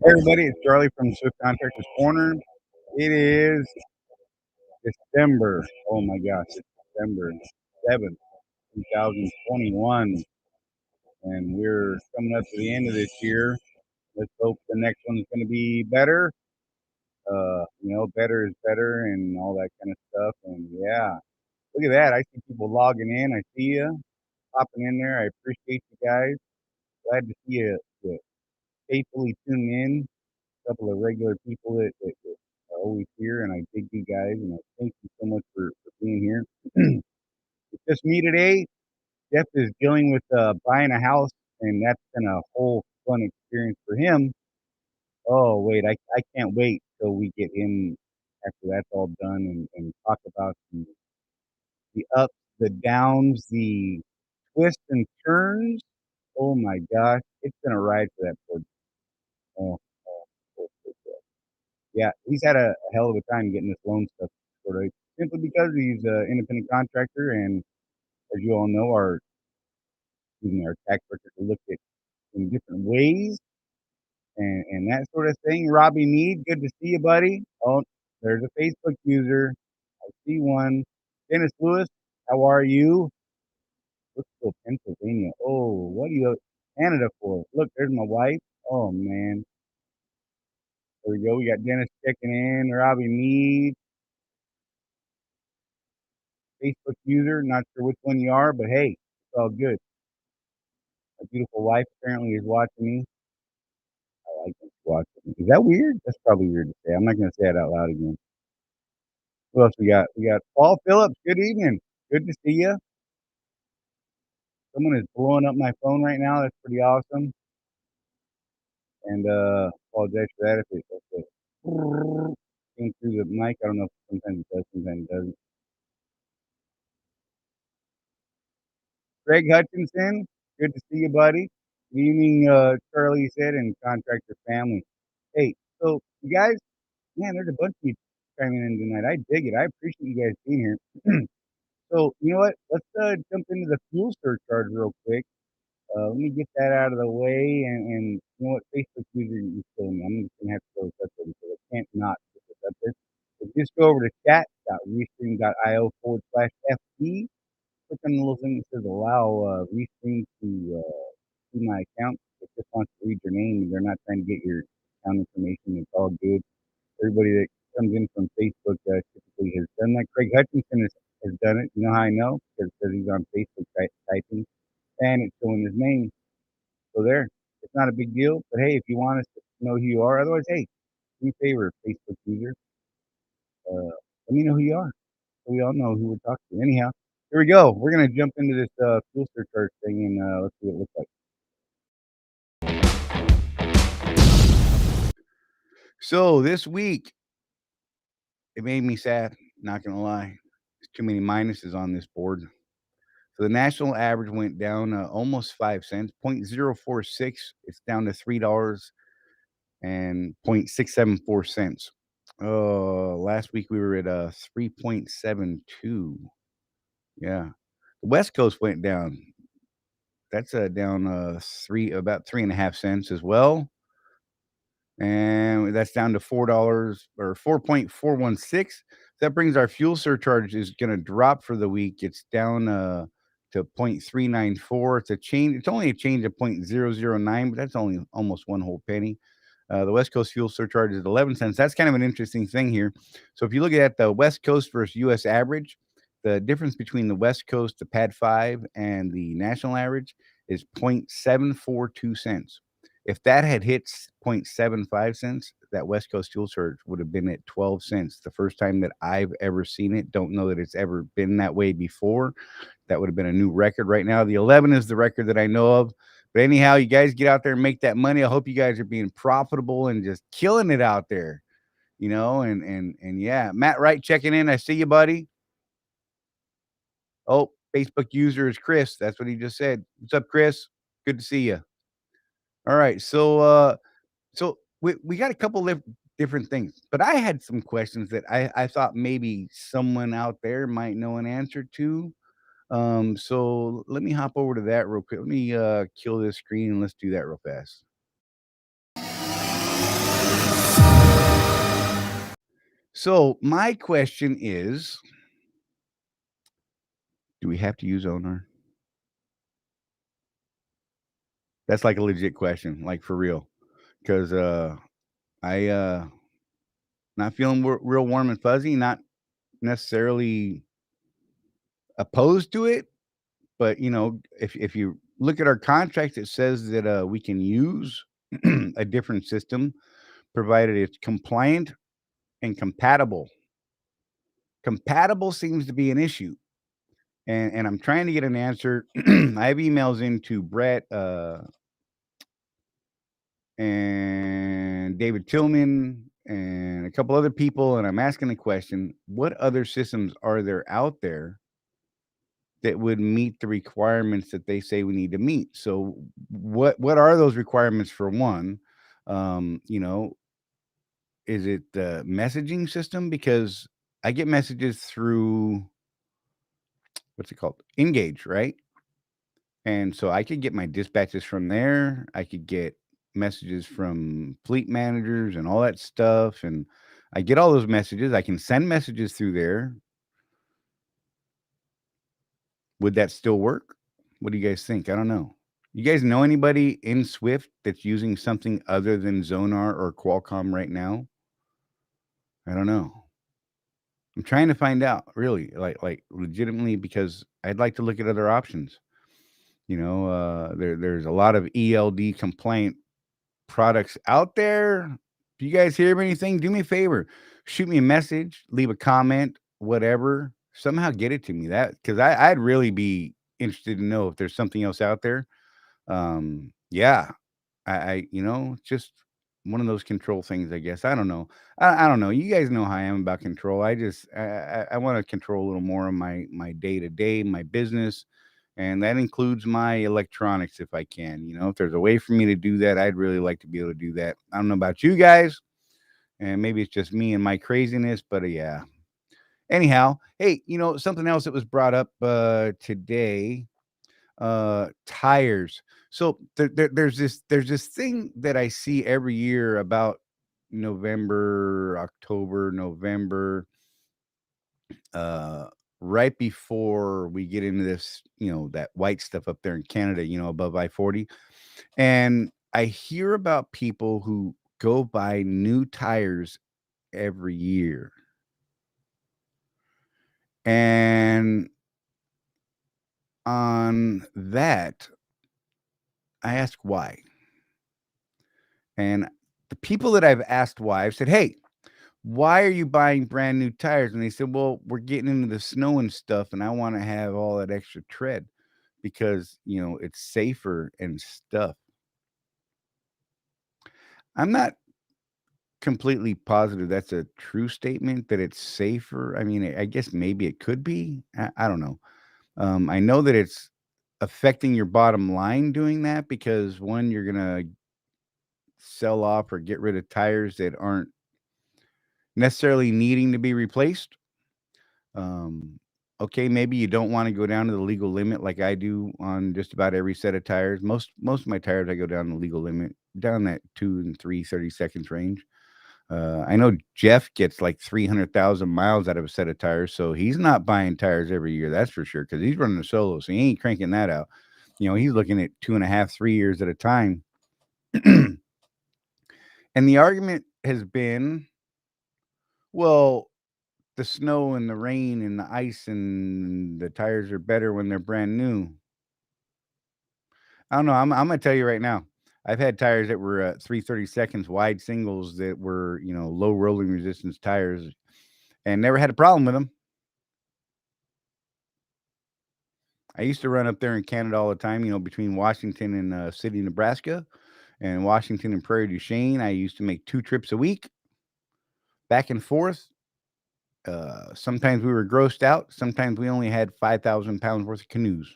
Hey everybody, it's Charlie from Swift Contractors Corner. It is December. Oh my gosh, it's December 7th, 2021, and we're coming up to the end of this year. Let's hope the next one's going to be better. Better is better and all that kind of stuff. And yeah, look at that. I see people logging in. I see you popping in there. I appreciate you guys. Glad to see you faithfully tune in. Couple of regular people that are always here, and I dig you guys, and I thank you so much for being here. It's just me today. Jeff is dealing with buying a house, and that's been a whole fun experience for him. Oh, wait, I can't wait till we get him after that's all done and talk about the ups, the downs, the twists and turns. Oh my gosh, it's been a ride for that poor. Oh, oh, oh, oh, oh. Yeah, he's had a hell of a time getting this loan stuff sorted out, simply because he's an independent contractor, and as you all know, our tax records are looked at in different ways and that sort of thing. Robbie Mead, good to see you, buddy. Oh, there's a Facebook user. I see one. Dennis Lewis, how are you? Brooksville, Pennsylvania. Oh, what are you Canada for? Look, there's my wife. Oh man. There we go. We got Dennis checking in. Robbie Mead, Facebook user. Not sure which one you are, but hey, it's all good. My beautiful wife apparently is watching me. I like them watching me. Is that weird? That's probably weird to say. I'm not going to say it out loud again. Who else we got? We got Paul Phillips. Good evening. Good to see you. Someone is blowing up my phone right now. That's pretty awesome. And apologize for that if it came through the mic. I don't know if sometimes it does, sometimes it doesn't. Greg Hutchinson. Good to see you, buddy. Good evening, Charlie said, and contractor family. Hey, so you guys, man, there's a bunch of you chiming in tonight. I dig it. I appreciate you guys being here. So, you know what? Let's jump into the fuel surcharge real quick. Let me get that out of the way. And you know what? Facebook user, you kill me. I'm just going to have to go with that because I can't not put this up there. So just go over to chat.restream.io/FT. Click on the little thing that says allow Restream to see my account. It just wants to read your name, and they're not trying to get your account information. It's all good. Everybody that comes in from Facebook typically has done that. Craig Hutchinson has done it. You know how I know? Because he's on Facebook typing, and it's showing his name. So there. It's not a big deal. But hey, if you want us to know who you are, otherwise, hey, do me a favor, Facebook user, let me know who you are. So we all know who we're talking to. Anyhow, here we go. We're going to jump into this fuel surcharge thing, and let's see what it looks like. So this week, it made me sad, not gonna lie. There's too many minuses on this board. So the national average went down almost 5 cents, 0.046. It's down to $3 and 0.674 cents. Last week we were at 3.72. Yeah. The West Coast went down. That's down about 3.5 cents as well. And that's down to $4 or 4.416. That brings our fuel surcharge is going to drop for the week. It's down to 0.394. It's a change. It's only a change of 0.009, but that's only almost one whole penny. The West Coast fuel surcharge is 11 cents. That's kind of an interesting thing here. So if you look at the West Coast versus U.S. average, the difference between the West Coast, the PAD 5, and the national average is 0.742 cents. If that had hit 0.75 cents, that West Coast fuel surge would have been at 12 cents. The first time that I've ever seen it. Don't know that it's ever been that way before. That would have been a new record right now. The 11 is the record that I know of. But anyhow, you guys get out there and make that money. I hope you guys are being profitable and just killing it out there, and yeah. Matt Wright checking in. I see you, buddy. Oh, Facebook user is Chris. That's what he just said. What's up, Chris? Good to see you. All right. So we got a couple of different things, but I had some questions that I thought maybe someone out there might know an answer to. So let me hop over to that real quick. Let me kill this screen and let's do that real fast. So my question is, do we have to use Zonar? That's like a legit question, like for real. Because I not feeling real warm and fuzzy, not necessarily opposed to it, but if you look at our contract, it says that we can use a different system provided it's compliant and compatible. Compatible seems to be an issue. And I'm trying to get an answer. I have emails into Brett and David Tillman and a couple other people, and I'm asking the question: what other systems are there out there that would meet the requirements that they say we need to meet? So, what are those requirements for one? Um, you know, is it the messaging system? Because I get messages through what's it called? Engage, right? And so I could get my dispatches from there. I could get messages from fleet managers and all that stuff. And I get all those messages. I can send messages through there. Would that still work? What do you guys think? I don't know. You guys know anybody in Swift that's using something other than Zonar or Qualcomm right now? I don't know. I'm trying to find out, really, like legitimately, because I'd like to look at other options. There's a lot of ELD complaint products out there. If you guys hear of anything, do me a favor. Shoot me a message, leave a comment, whatever. Somehow get it to me. That because I'd really be interested to know if there's something else out there. Yeah, just one of those control things, I guess. I don't know. I don't know. You guys know how I am about control. I want to control a little more of my day to day, my business, and that includes my electronics if I can. If there's a way for me to do that, I'd really like to be able to do that. I don't know about you guys, and maybe it's just me and my craziness, but yeah. Anyhow, hey, something else that was brought up today, tires. So there's this thing that I see every year about November, October, November, uh right before we get into this, that white stuff up there in Canada, above I-40. And I hear about people who go buy new tires every year. And on that, I ask why. And the people that I've asked why, I've said, "Hey, why are you buying brand new tires?" And they said, "Well, we're getting into the snow and stuff, and I want to have all that extra tread because, it's safer and stuff." I'm not completely positive that's a true statement that it's safer. I mean, I guess maybe it could be. I don't know. I know that it's affecting your bottom line doing that because one, you're gonna sell off or get rid of tires that aren't necessarily needing to be replaced. Um, okay, maybe you don't want to go down to the legal limit like I do on just about every set of tires. Most of my tires, I go down the legal limit, down that 2 and 3 30 seconds range. I know Jeff gets like 300,000 miles out of a set of tires, so he's not buying tires every year. That's for sure because he's running a solo, so he ain't cranking that out. He's looking at 2.5, 3 years at a time. And the argument has been, well, the snow and the rain and the ice and the tires are better when they're brand new. I don't know. I'm gonna tell you right now. I've had tires that were 3 30 seconds wide singles that were, low rolling resistance tires and never had a problem with them. I used to run up there in Canada all the time, between Washington and City, Nebraska, and Washington and Prairie du Chien. I used to make 2 trips a week back and forth. Sometimes we were grossed out. Sometimes we only had 5,000 pounds worth of canoes.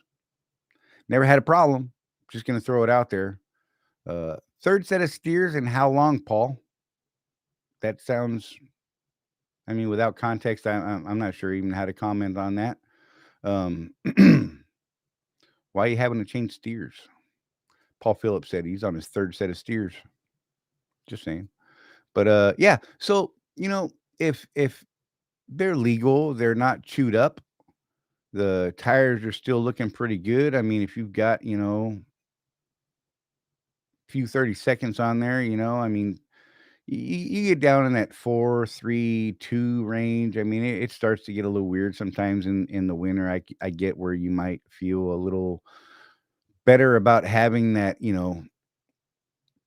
Never had a problem. Just going to throw it out there. Third set of steers and how long, Paul? That sounds, I mean, without context, I'm not sure even how to comment on that. Um, why are you having to change steers? Paul Phillips said he's on his third set of steers. Just saying. But yeah, so if they're legal, they're not chewed up, the tires are still looking pretty good. I mean, if you've got, few 30 seconds on there, I mean, you get down in that 4, 3, 2 range. I mean, it starts to get a little weird sometimes in the winter. I get where you might feel a little better about having that,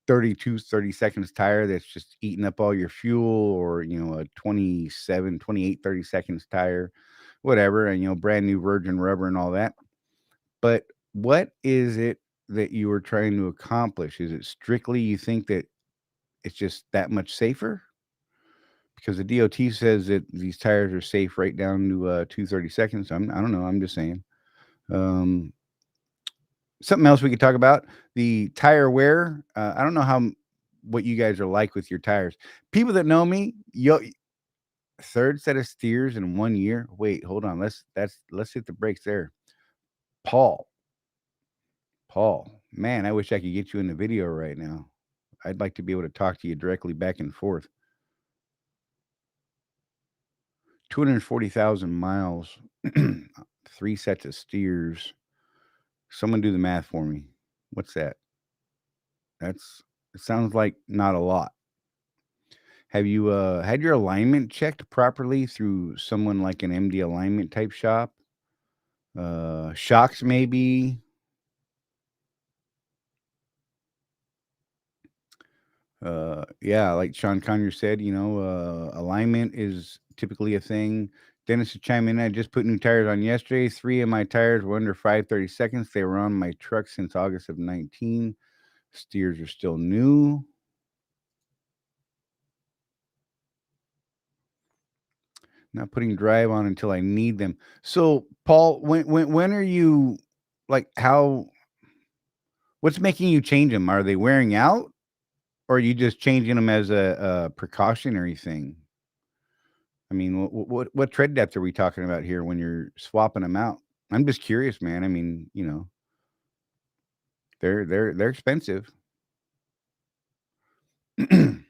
30 seconds tire that's just eating up all your fuel, or, a 27, 28, 30 seconds tire, whatever, and, brand new virgin rubber and all that. But what is it that you are trying to accomplish? Is it strictly you think that it's just that much safer? Because the DOT says that these tires are safe right down to 230 seconds. I don't know. I'm just saying. Um, Something else we could talk about, the tire wear. I don't know what you guys are like with your tires. People that know me, third set of steers in 1 year. Wait, hold on. Let's hit the brakes there. Paul, man, I wish I could get you in the video right now. I'd like to be able to talk to you directly back and forth. 240,000 miles, three sets of steers. Someone do the math for me. What's that? It sounds like not a lot. Have you had your alignment checked properly through someone like an MD alignment type shop? Shocks maybe. Yeah, like Sean Conyer said, alignment is typically a thing. Dennis to chime in. I just put new tires on yesterday. 3 of my tires were under 5/30. They were on my truck since August of 19. Steers are still new. Not putting drive on until I need them. So, Paul, when are you like how what's making you change them? Are they wearing out, or are you just changing them as a precautionary thing? I mean, what tread depth are we talking about here when you're swapping them out? I'm just curious, man. I mean, they're expensive. I'm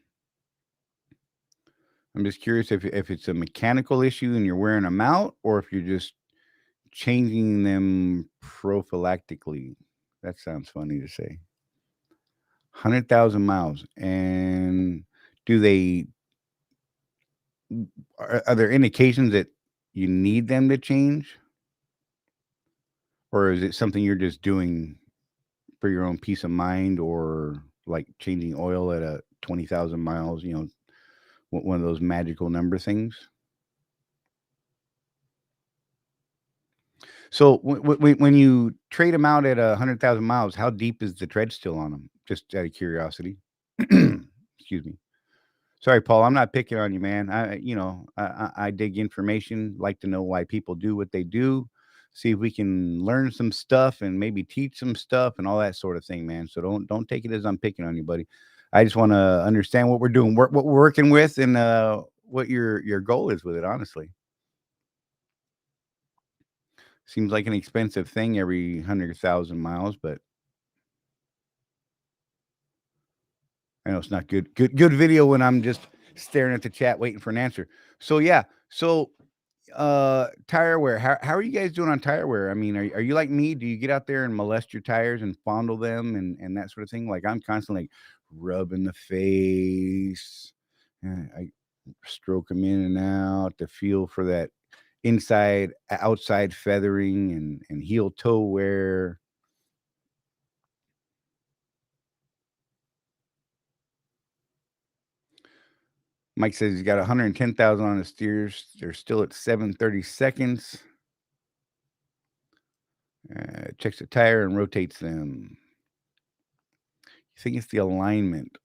just curious if it's a mechanical issue and you're wearing them out, or if you're just changing them prophylactically. That sounds funny to say. 100,000 miles. And do they are there indications that you need them to change? Or is it something you're just doing for your own peace of mind, or like changing oil at a 20,000 miles, one of those magical number things? So when you trade them out at 100,000 miles, how deep is the tread still on them? Just out of curiosity. Excuse me. Sorry, Paul. I'm not picking on you, man. I dig information. Like to know why people do what they do. See if we can learn some stuff and maybe teach some stuff and all that sort of thing, man. So don't take it as I'm picking on you, buddy. I just want to understand what we're doing, what we're working with, and what your goal is with it. Honestly, seems like an expensive thing every 100,000 miles, but I know it's not good. Good video when I'm just staring at the chat waiting for an answer. So yeah. So tire wear. How are you guys doing on tire wear? I mean, are you like me? Do you get out there and molest your tires and fondle them and that sort of thing? Like I'm constantly like rubbing the face. I stroke them in and out to feel for that inside outside feathering and heel toe wear. Mike says he's got 110,000 on his steers. They're still at 7/30. Checks the tire and rotates them. You think it's the alignment?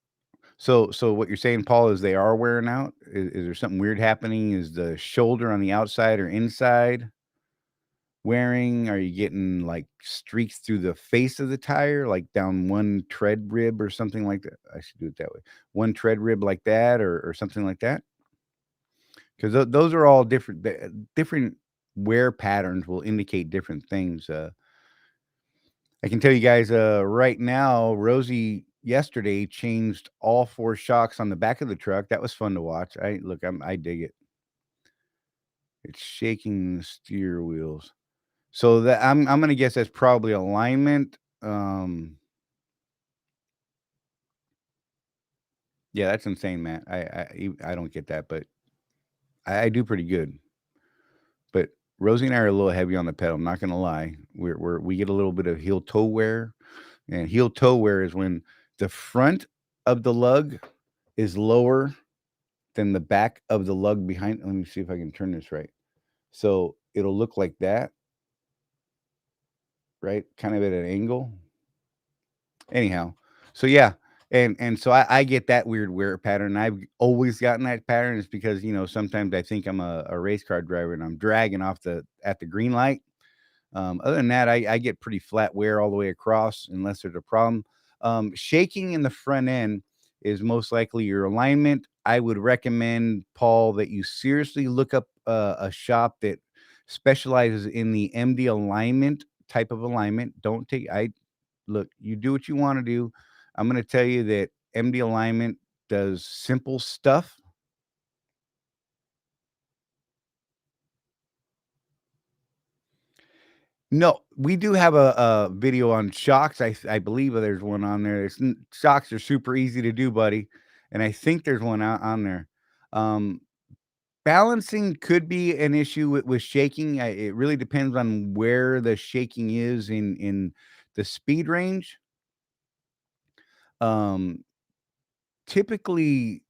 So what you're saying, Paul, is they are wearing out? Is there something weird happening? Is the shoulder on the outside or inside wearing? Are you getting like streaks through the face of the tire, like down one tread rib or something like that? I should do it that way. One tread rib like that, or something like that. Because those are all different. Different wear patterns will indicate different things. I can tell you guys right now, Rosie yesterday changed all 4 shocks on the back of the truck. That was fun to watch. I dig it. It's shaking the steer wheels. So that I'm gonna guess that's probably alignment. Yeah, that's insane, man. I don't get that, but I do pretty good. But Rosie and I are a little heavy on the pedal. I'm not gonna lie. We get a little bit of heel toe wear, and heel toe wear is when the front of the lug is lower than the back of the lug behind. Let me see if I can turn this right. So it'll look like that, right? Kind of at an angle. Anyhow, so yeah, and so I get that weird wear pattern. I've always gotten that pattern. It's because sometimes I think I'm a race car driver and I'm dragging off the at the green light. Other than that, I get pretty flat wear all the way across unless there's a problem. Shaking in the front end is most likely your alignment. I would recommend, Paul, that you seriously look up a shop that specializes in the MD alignment type of alignment. Don't take I look, you do what you want to do. I'm going to tell you that MD alignment does simple stuff. No, we do have a video on shocks. I believe there's one on there. Shocks are super easy to do, buddy, and I think there's one on there. Um, Balancing could be an issue with shaking. It really depends on where the shaking is in the speed range. Um, Typically,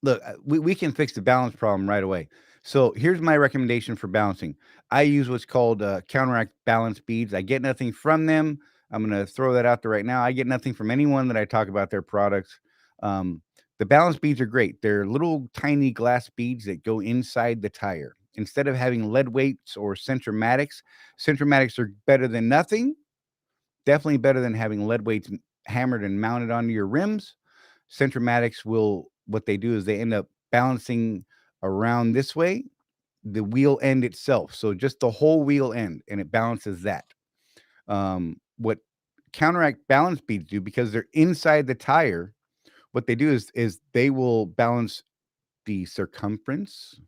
look, we can fix the balance problem right away. So here's my recommendation for balancing. I use what's called counteract balance beads. I get nothing from them. I'm going to throw that out there right now. I get nothing from anyone that I talk about their products. Um, the balance beads are great. They're little tiny glass beads that go inside the tire. Instead of having lead weights or centromatics are better than nothing. Definitely better than having lead weights hammered and mounted onto your rims. Centromatics will what they do is they end up balancing around this way, the wheel end itself. So just the whole wheel end, and it balances that. What counteract balance beads do, because they're inside the tire, what they do is they will balance the circumference,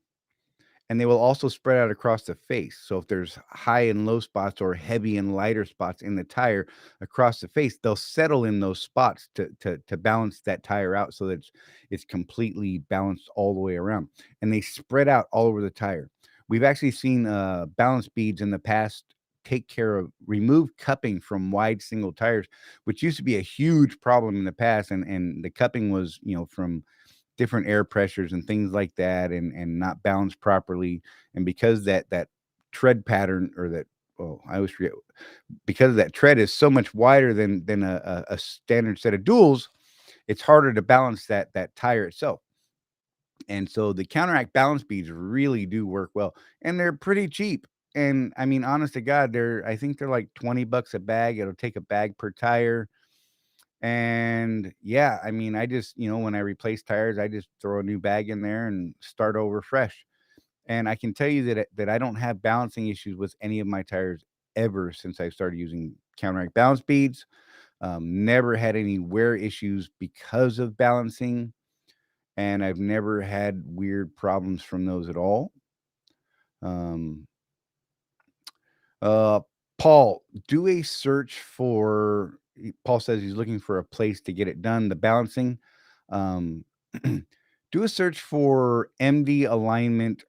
and they will also spread out across the face. So if there's high and low spots or heavy and lighter spots in the tire across the face, they'll settle in those spots to balance that tire out so that it's completely balanced all the way around. And they spread out all over the tire. We've actually seen balance beads in the past take care of remove cupping from wide single tires, which used to be a huge problem in the past. And the cupping was, from different air pressures and things like that, and not balanced properly. And because that tread pattern, or that, oh, I always forget, because that tread is so much wider than a standard set of duals, it's harder to balance that tire itself. And so the counteract balance beads really do work well, and they're pretty cheap. And I mean, honest to God, I think they're like $20 a bag. It'll take a bag per tire. And yeah, I mean, I just, when I replace tires, I just throw a new bag in there and start over fresh. And I can tell you that I don't have balancing issues with any of my tires ever since I started using counteract balance beads. Never had any wear issues because of balancing, and I've never had weird problems from those at all. Um, Uh, Paul, do a search for. Paul says he's looking for a place to get it done. The balancing. Um, do a search for MD alignment.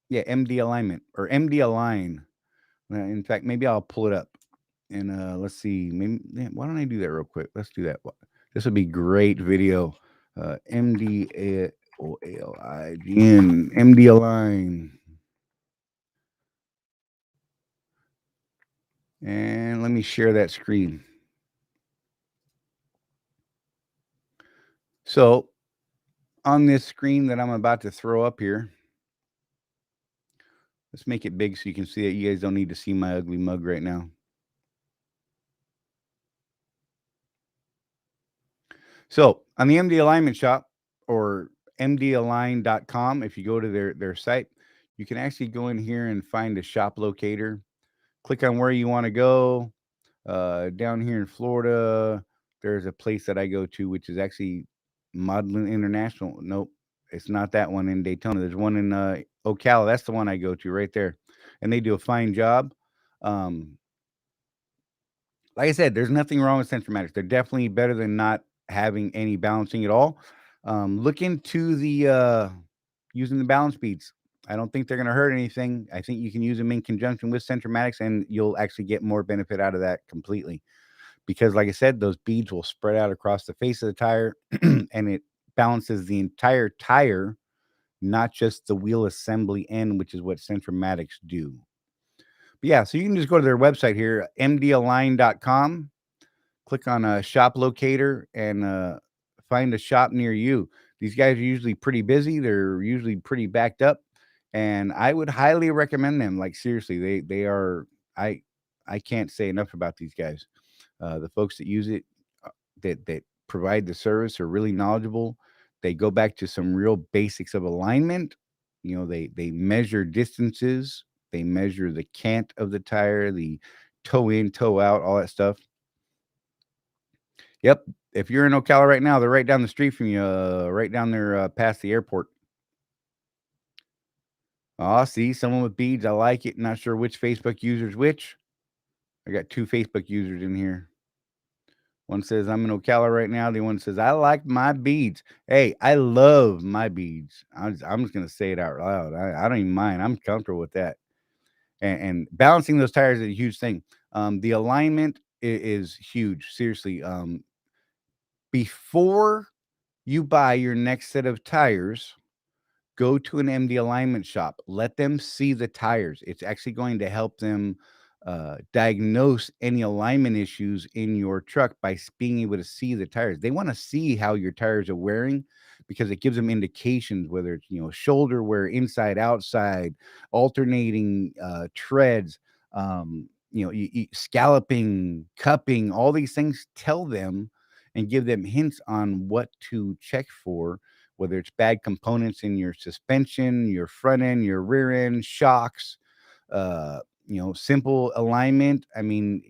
Yeah, MD alignment or MD align. In fact, maybe I'll pull it up and let's see. Maybe why don't I do that real quick? Let's do that. This would be great video. MD ALIGN MD align. And let me share that screen. So on this screen that I'm about to throw up here, let's make it big so you can see it. You guys don't need to see my ugly mug right now. So on the MD Alignment Shop, or mdalign.com, if you go to their site, you can actually go in here and find a shop locator. Click on where you want to go. Down here in Florida, there's a place that I go to, which is actually Modeling International. Nope, it's not that one in Daytona. There's one in Ocala. That's the one I go to right there, and they do a fine job. Um, like I said, there's nothing wrong with Centromatics. They're definitely better than not having any balancing at all. Look into the using the balance beads. I don't think they're going to hurt anything. I think you can use them in conjunction with Centromatics, and you'll actually get more benefit out of that completely. Because, like I said, those beads will spread out across the face of the tire, and it balances the entire tire, not just the wheel assembly end, which is what Centromatics do. But yeah, so you can just go to their website here, mdalign.com, click on a shop locator, and find a shop near you. These guys are usually pretty busy. They're usually pretty backed up, and I would highly recommend them. Like seriously, they are. I I can't say enough about these guys. The folks that use it, that provide the service, are really knowledgeable. They go back to some real basics of alignment. They measure distances. They measure the cant of the tire, the toe in, toe out, all that stuff. Yep. If you're in Ocala right now, they're right down the street from you, right down there past the airport. Oh, see, someone with beads. I like it. Not sure which Facebook user's which. I got two Facebook users in here. One says, I'm in Ocala right now. The one says, I like my beads. Hey, I love my beads. I'm just going to say it out loud. I don't even mind. I'm comfortable with that. And balancing those tires is a huge thing. The alignment is huge. Seriously. Before you buy your next set of tires, go to an MD alignment shop. Let them see the tires. It's actually going to help them diagnose any alignment issues in your truck by being able to see the tires. They want to see how your tires are wearing because it gives them indications, whether it's shoulder wear, inside, outside, alternating treads, scalloping, cupping. All these things tell them and give them hints on what to check for, whether it's bad components in your suspension, your front end, your rear end, shocks, simple alignment. I mean,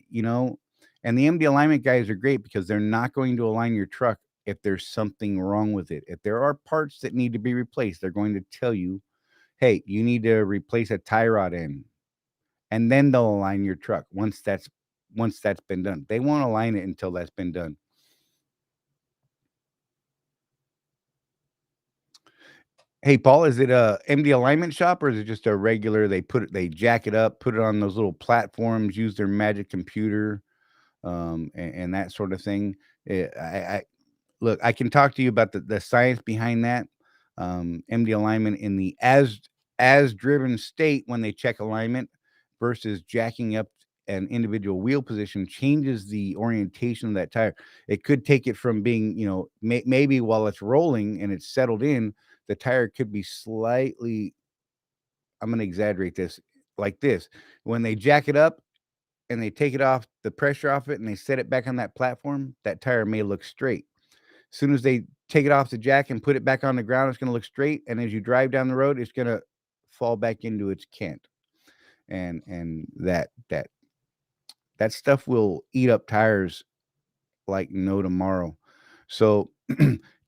and the MD alignment guys are great because they're not going to align your truck if there's something wrong with it. If there are parts that need to be replaced, they're going to tell you, hey, you need to replace a tie rod end. And then they'll align your truck once that's been done. They won't align it until that's been done. Hey, Paul, is it a MD alignment shop or is it just a regular? They jack it up, put it on those little platforms, use their magic computer, and that sort of thing. I look, I can talk to you about the science behind that. MD alignment in the as driven state when they check alignment versus jacking up an individual wheel position changes the orientation of that tire. It could take it from being, maybe while it's rolling and it's settled in, the tire could be slightly, I'm going to exaggerate this, like this. When they jack it up and they take it off, the pressure off it, and they set it back on that platform, that tire may look straight. As soon as they take it off the jack and put it back on the ground, it's going to look straight. And as you drive down the road, it's going to fall back into its cant. And that stuff will eat up tires like no tomorrow. So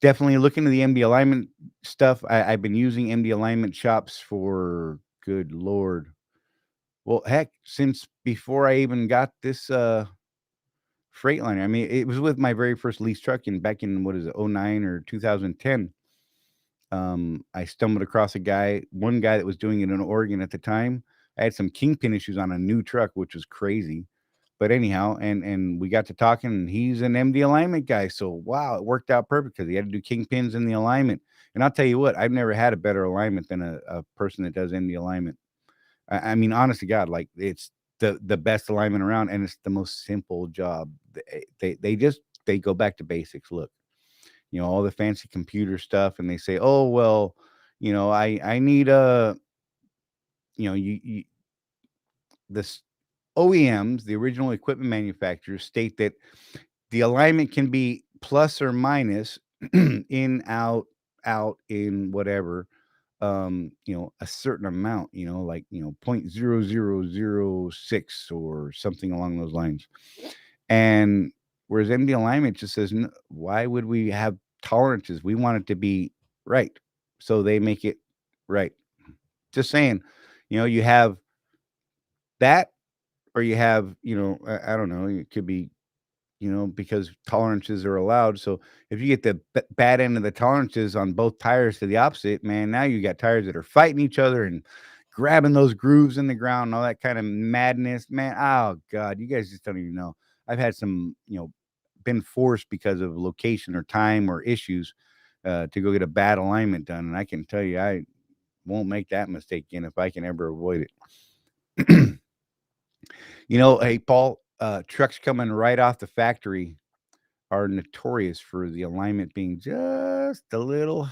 definitely look into the MD alignment stuff. I've been using MD alignment shops for, good Lord. Well, heck, since before I even got this Freightliner. I mean, it was with my very first lease truck back in, what is it, 09 or 2010. I stumbled across one guy that was doing it in Oregon at the time. I had some kingpin issues on a new truck, which was crazy. But anyhow, and we got to talking, and he's an MD alignment guy. So wow, it worked out perfect because he had to do kingpins in the alignment. And I'll tell you what, I've never had a better alignment than a person that does MD alignment. I mean, honest to God, like it's the best alignment around, and it's the most simple job. They go back to basics. Look, all the fancy computer stuff, and they say, oh well, I need a, you this OEMs, the original equipment manufacturers, state that the alignment can be plus or minus in, out, in, whatever. a certain amount, like, 0.0006 or something along those lines. And whereas MD alignment just says, why would we have tolerances? We want it to be right. So they make it right. Just saying, you have that, or you have, I don't know, it could be, because tolerances are allowed. So if you get the bad end of the tolerances on both tires to the opposite, man, now you got tires that are fighting each other and grabbing those grooves in the ground and all that kind of madness, man. Oh God, you guys just don't even know. I've had some, been forced because of location or time or issues to go get a bad alignment done. And I can tell you, I won't make that mistake again if I can ever avoid it. Hey, Paul, trucks coming right off the factory are notorious for the alignment being just a little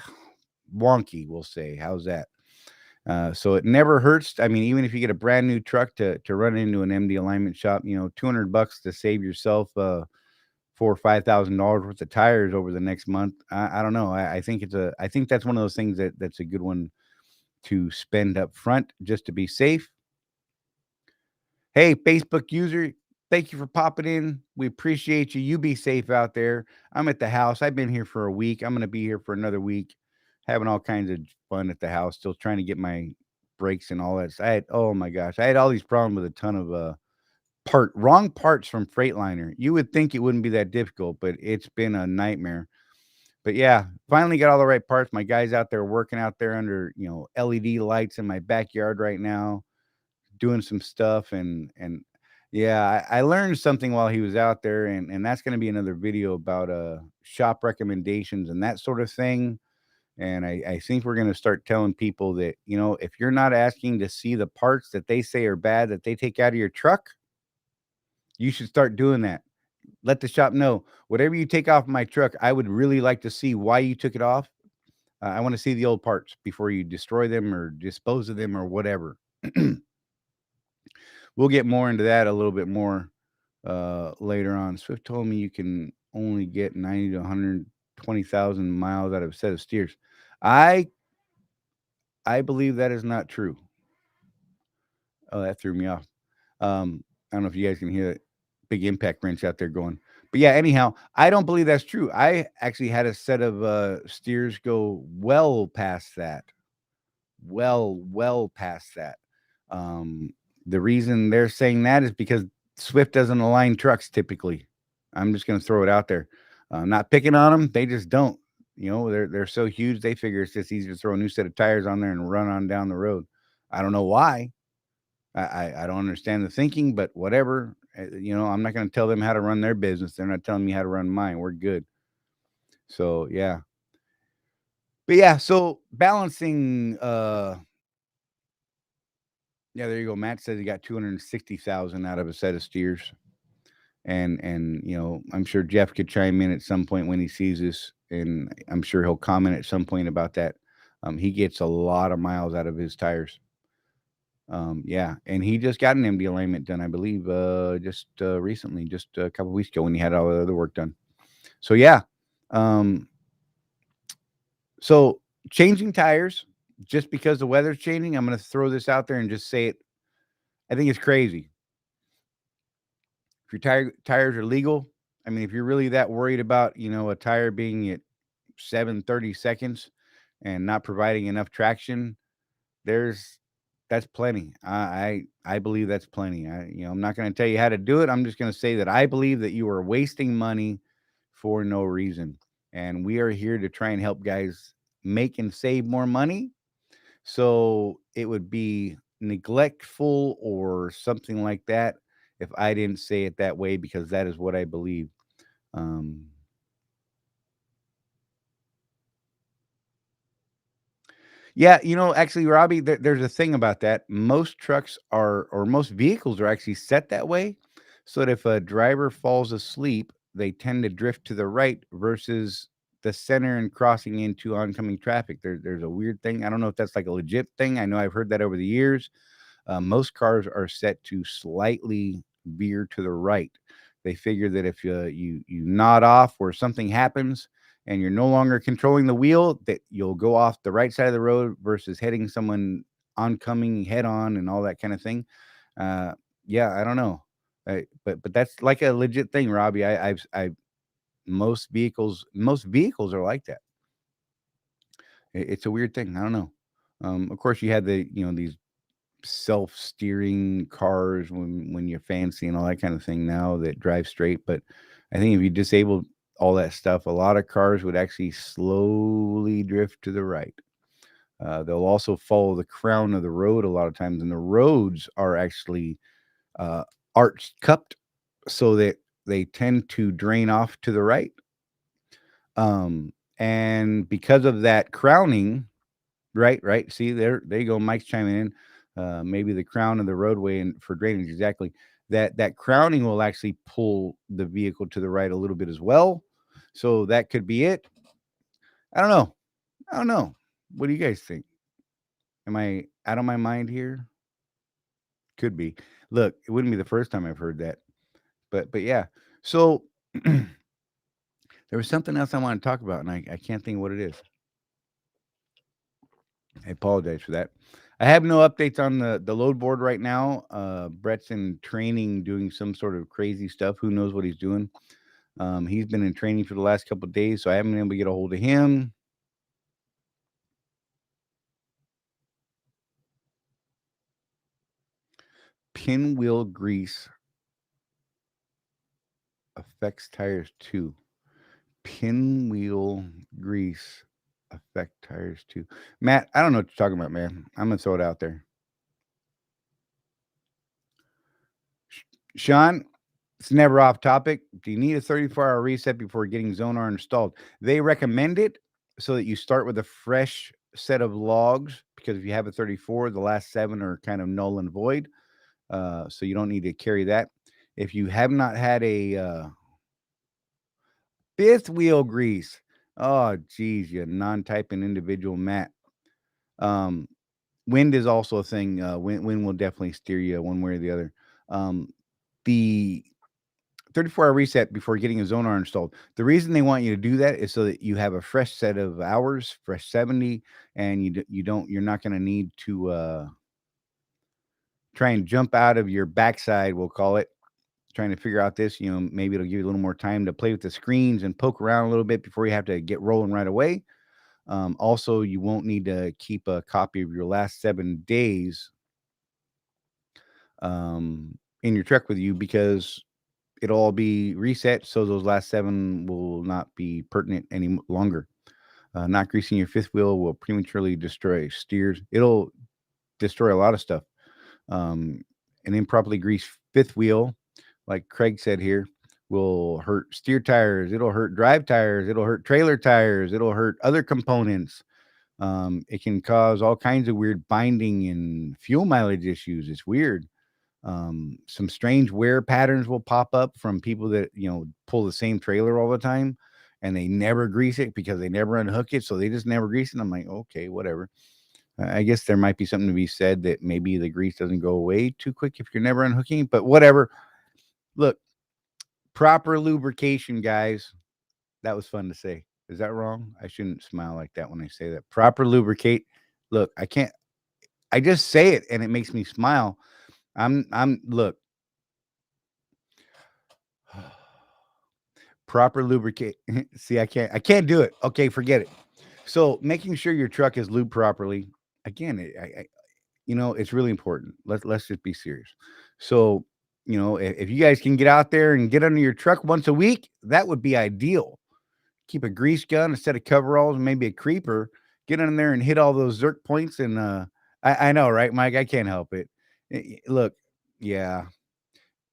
wonky, we'll say. How's that? So it never hurts. I mean, even if you get a brand new truck to run into an MD alignment shop, $200 to save yourself four or $5,000 worth of tires over the next month. I don't know. I think I think that's one of those things that's a good one to spend up front just to be safe. Hey, Facebook user, thank you for popping in. We appreciate you. You be safe out there. I'm at the house. I've been here for a week. I'm going to be here for another week, having all kinds of fun at the house, still trying to get my brakes and all that. Oh my gosh, I had all these problems with a ton of wrong parts from Freightliner. You would think it wouldn't be that difficult, but it's been a nightmare. But yeah, finally got all the right parts. My guy's out there working out there under, LED lights in my backyard right now, doing some stuff. And yeah, I learned something while he was out there, and that's going to be another video about shop recommendations and that sort of thing. And I think we're going to start telling people that, if you're not asking to see the parts that they say are bad that they take out of your truck, you should start doing that. Let the shop know, whatever you take off my truck, I would really like to see why you took it off. I want to see the old parts before you destroy them or dispose of them or whatever. We'll get more into that a little bit more later on. Swift told me you can only get 90 to 120,000 miles out of a set of steers. I believe that is not true. Oh, that threw me off. I don't know if you guys can hear that big impact wrench out there going. But yeah, anyhow, I don't believe that's true. I actually had a set of steers go well past that. Well past that. Um, the reason they're saying that is because Swift doesn't align trucks typically. I'm just going to throw it out there. I'm not picking on them. They just don't. They're so huge. They figure it's just easier to throw a new set of tires on there and run on down the road. I don't know why. I don't understand the thinking, but whatever. I'm not going to tell them how to run their business. They're not telling me how to run mine. We're good. So yeah. But yeah, so balancing yeah, there you go. Matt says he got 260,000 out of a set of steers. And I'm sure Jeff could chime in at some point when he sees this, and I'm sure he'll comment at some point about that. He gets a lot of miles out of his tires. Yeah, and he just got an MD alignment done, I believe, just recently, just a couple weeks ago when he had all the other work done. So yeah, so changing tires just because the weather's changing. I'm going to throw this out there and just say it. I think it's crazy. If your tires are legal, I mean, if you're really that worried about, a tire being at 730 seconds and not providing enough traction, there's that's plenty. I believe that's plenty. I'm not going to tell you how to do it. I'm just going to say that I believe that you are wasting money for no reason. And we are here to try and help guys make and save more money. So it would be neglectful or something like that if I didn't say it that way, because that is what I believe. Um, Yeah, actually, Robbie, there's a thing about that. Most trucks or most vehicles are actually set that way, so that if a driver falls asleep, they tend to drift to the right versus the center and crossing into oncoming traffic. There's a weird thing. I don't know if that's like a legit thing. I know I've heard that over the years. Most cars are set to slightly veer to the right. They figure that if you nod off or something happens, and you're no longer controlling the wheel, that you'll go off the right side of the road versus hitting someone oncoming head on and all that kind of thing. Uh, yeah, I don't know, but that's like a legit thing, Robbie. I most vehicles are like that. It's a weird thing. I don't know. Of course, you had these self-steering cars when you fancy and all that kind of thing now that drive straight. But I think if you disabled all that stuff, a lot of cars would actually slowly drift to the right. They'll also follow the crown of the road a lot of times, and the roads are actually uh, arched cupped so that they tend to drain off to the right. And because of that crowning, right, right. See, there you go. Mike's chiming in. Maybe the crown of the roadway and for drainage, exactly. That crowning will actually pull the vehicle to the right a little bit as well. So that could be it. I don't know. I don't know. What do you guys think? Am I out of my mind here? Could be. Look, it wouldn't be the first time I've heard that. But yeah. So there was something else I want to talk about, and I can't think what it is. I apologize for that. I have no updates on the load board right now. Brett's in training, doing some sort of crazy stuff. Who knows what he's doing? He's been in training for the last couple of days, so I haven't been able to get a hold of him. Pinwheel grease affects tires too. Pinwheel grease affect tires too. Matt, I don't know what you're talking about, man. I'm gonna throw it out there. Sean, it's never off topic. Do you need a 34-hour reset before getting Zonar installed? They recommend it so that you start with a fresh set of logs, because if you have a 34, the last 7 are kind of null and void. So you don't need to carry that. If you have not had a fifth wheel grease, oh geez, you non-typing individual, Matt. Um, Wind is also a thing. Wind will definitely steer you one way or the other. The 34-hour reset before getting a Zonar installed. The reason they want you to do that is so that you have a fresh set of hours, fresh 70, and you're not going to need to try and jump out of your backside, we'll call it, trying to figure out this. Maybe it'll give you a little more time to play with the screens and poke around a little bit before you have to get rolling right away. Also, you won't need to keep a copy of your last 7 days in your truck with you, because it'll all be reset. So those last 7 will not be pertinent any longer. Not greasing your fifth wheel will prematurely destroy steers. It'll destroy a lot of stuff. An improperly greased fifth wheel, like Craig said here, will hurt steer tires. It'll hurt drive tires. It'll hurt trailer tires. It'll hurt other components. It can cause all kinds of weird binding and fuel mileage issues. It's weird. Some strange wear patterns will pop up from people that pull the same trailer all the time, and they never grease it because they never unhook it, so they just never grease it. I'm like, okay, whatever. I guess there might be something to be said that maybe the grease doesn't go away too quick if you're never unhooking, but whatever. Look, proper lubrication, guys. That was fun to say. Is that wrong? I shouldn't smile like that when I say that. Proper lubricate. Look, I just say it and it makes me smile. Look, proper lubricate. See, I can't do it. Okay, forget it. So making sure your truck is lubed properly. Again, it's really important. Let's just be serious. So, if you guys can get out there and get under your truck once a week, that would be ideal. Keep a grease gun, a set of coveralls, and maybe a creeper. Get in there and hit all those zerk points. And I know, right, Mike? I can't help it. Look, yeah,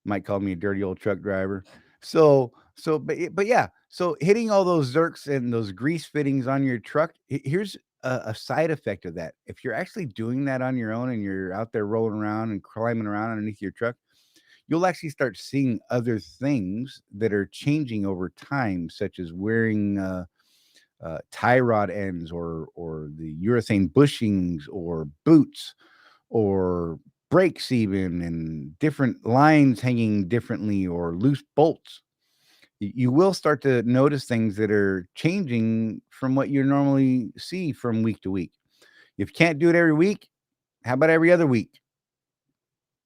Mike called me a dirty old truck driver. But yeah. So hitting all those zerks and those grease fittings on your truck. Here's a side effect of that. If you're actually doing that on your own and you're out there rolling around and climbing around underneath your truck, you'll actually start seeing other things that are changing over time, such as wearing tie rod ends, or the urethane bushings, or boots, or brakes even, and different lines hanging differently, or loose bolts. You will start to notice things that are changing from what you normally see from week to week. If you can't do it every week, how about every other week?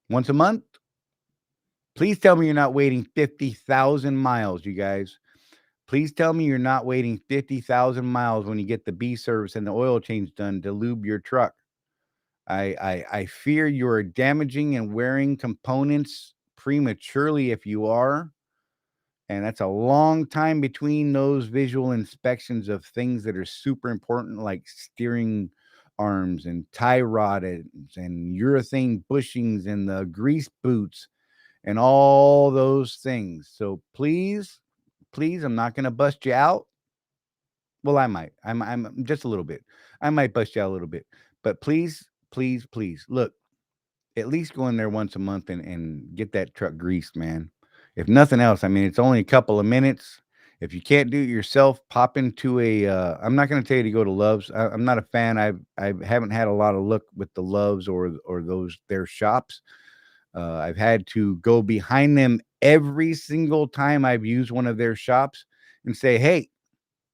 Once a month? Please tell me you're not waiting 50,000 miles, you guys. Please tell me you're not waiting 50,000 miles when you get the B service and the oil change done to lube your truck. I fear you're damaging and wearing components prematurely if you are. And that's a long time between those visual inspections of things that are super important, like steering arms and tie rods and urethane bushings and the grease boots and all those things. So please, please, I'm not going to bust you out. Well, I might. I'm just a little bit. I might bust you out a little bit. But please, please, please, look, at least go in there once a month and get that truck greased, man. If nothing else, I mean, it's only a couple of minutes. If you can't do it yourself, pop into a. I'm not going to tell you to go to Love's. I'm not a fan. I haven't had a lot of luck with the Loves or those their shops. I've had to go behind them every single time I've used one of their shops and say, "Hey,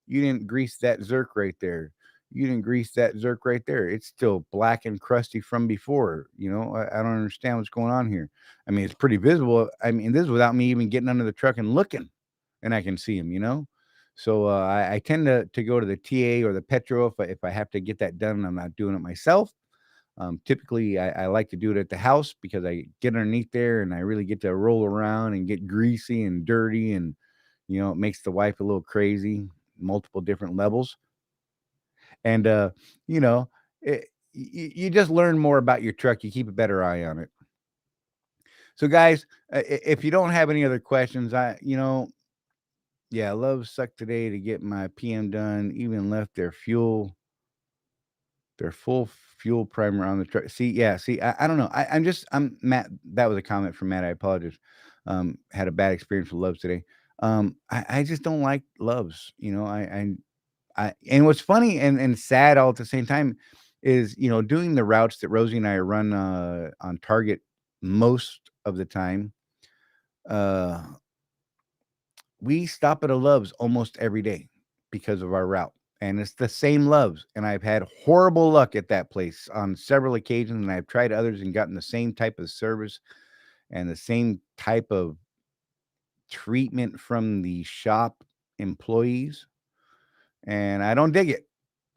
you didn't grease that Zerk right there. You didn't grease that Zerk right there. It's still black and crusty from before. I don't understand what's going on here. I mean, it's pretty visible. I mean, this is without me even getting under the truck and looking, and I can see them. So I tend to go to the TA or the Petro if I have to get that done and I'm not doing it myself. Typically, I like to do it at the house because I get underneath there and I really get to roll around and get greasy and dirty, and it makes the wife a little crazy, multiple different levels. And you know, you just learn more about your truck. You keep a better eye on it. So, guys, if you don't have any other questions, yeah, love sucked today to get my PM done. Even left their full fuel primer on the truck. See, yeah, see, I don't know. I'm Matt. That was a comment from Matt. I apologize. Had a bad experience with Loves today. I just don't like Loves. And what's funny and sad all at the same time is, doing the routes that Rosie and I run on Target most of the time. Uh, we stop at a Love's almost every day because of our route. And it's the same Loves. And I've had horrible luck at that place on several occasions. And I've tried others and gotten the same type of service and the same type of treatment from the shop employees. And I don't dig it.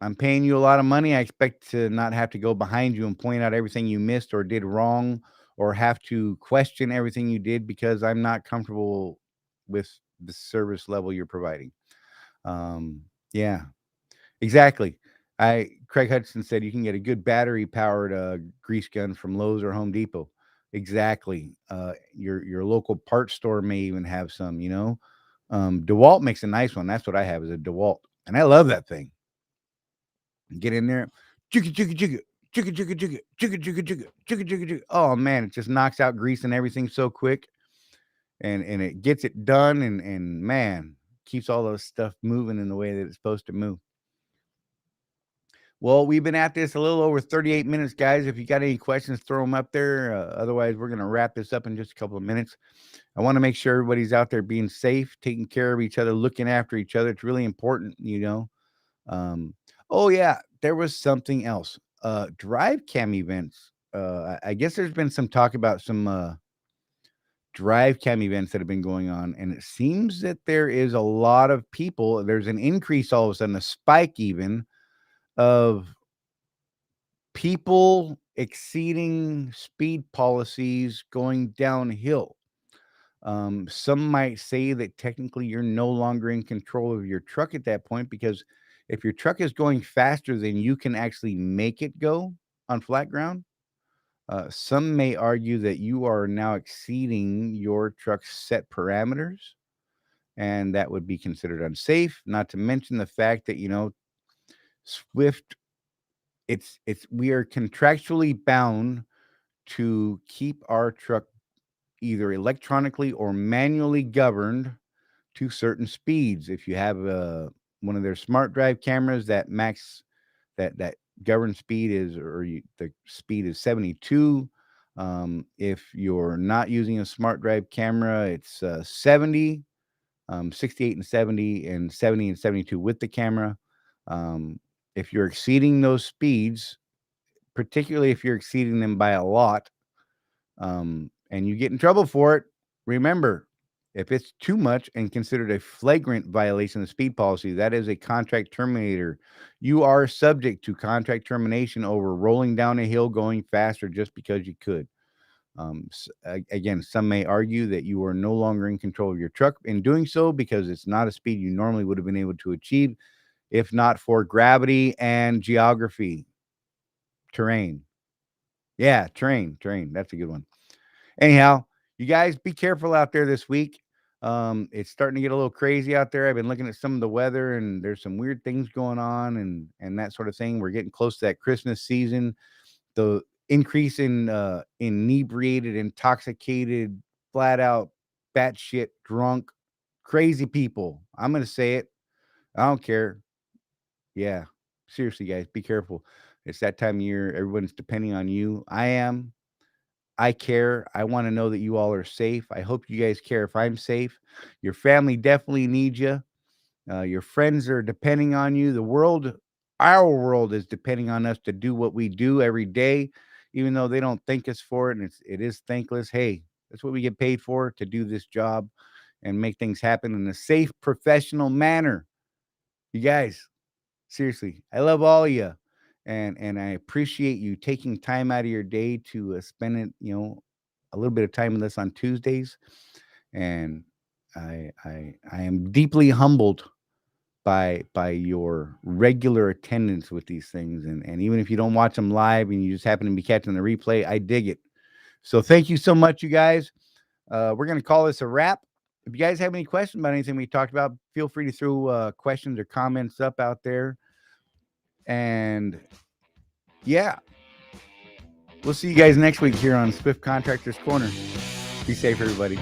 I'm paying you a lot of money. I expect to not have to go behind you and point out everything you missed or did wrong or have to question everything you did because I'm not comfortable with the service level you're providing. Yeah, exactly. Craig Hudson said you can get a good battery powered grease gun from Lowe's or Home Depot. Exactly. Your local parts store may even have some. DeWalt makes a nice one. That's what I have is a DeWalt, and I love that thing. Get in there, jigga jigga jigga. Jigga jigga jigga jigga jigga jigga jigga jigga jigga. Oh man, it just knocks out grease and everything so quick, and it gets it done, and man, keeps all those stuff moving in the way that it's supposed to move. Well, we've been at this a little over 38 minutes, guys. If you got any questions, throw them up there. Otherwise, we're going to wrap this up in just a couple of minutes. I want to make sure everybody's out there being safe, taking care of each other, looking after each other. It's really important. Um, oh, yeah, there was something else. Drive cam events. I guess there's been some talk about some drive cam events that have been going on, and it seems that there is a lot of people. There's an increase all of a sudden, a spike even of people exceeding speed policies going downhill. Some might say that technically you're no longer in control of your truck at that point because if your truck is going faster than you can actually make it go on flat ground, some may argue that you are now exceeding your truck's set parameters, and that would be considered unsafe. Not to mention the fact that Swift, it's we are contractually bound to keep our truck either electronically or manually governed to certain speeds. If you have one of their smart drive cameras, that governed speed is the speed is 72. If you're not using a smart drive camera, it's 70. 68 and 70, and 70 and 72 with the camera. If you're exceeding those speeds, particularly if you're exceeding them by a lot, and you get in trouble for it, remember, if it's too much and considered a flagrant violation of speed policy, that is a contract terminator. You are subject to contract termination over rolling down a hill going faster just because you could. Again, some may argue that you are no longer in control of your truck in doing so because it's not a speed you normally would have been able to achieve if not for gravity and geography, terrain. Yeah, terrain. That's a good one. Anyhow, you guys be careful out there this week. It's starting to get a little crazy out there. I've been looking at some of the weather, and there's some weird things going on, and that sort of thing. We're getting close to that Christmas season. The increase in inebriated, intoxicated, flat out, batshit drunk, crazy people. I'm gonna say it. I don't care. Yeah, seriously, guys, be careful. It's that time of year. Everyone's depending on you. I am. I care. I want to know that you all are safe. I hope you guys care if I'm safe. Your family definitely needs you. Your friends are depending on you. The world, our world, is depending on us to do what we do every day, even though they don't thank us for it, and it is thankless. Hey, that's what we get paid for, to do this job and make things happen in a safe, professional manner. You guys, seriously, I love all of you, and I appreciate you taking time out of your day to spend it, a little bit of time with us on Tuesdays, and I am deeply humbled by your regular attendance with these things, and even if you don't watch them live and you just happen to be catching the replay, I dig it. So thank you so much, you guys. We're gonna call this a wrap. If you guys have any questions about anything we talked about, feel free to throw questions or comments up out there. And yeah, we'll see you guys next week here on Swift Contractors Corner. Be safe, everybody.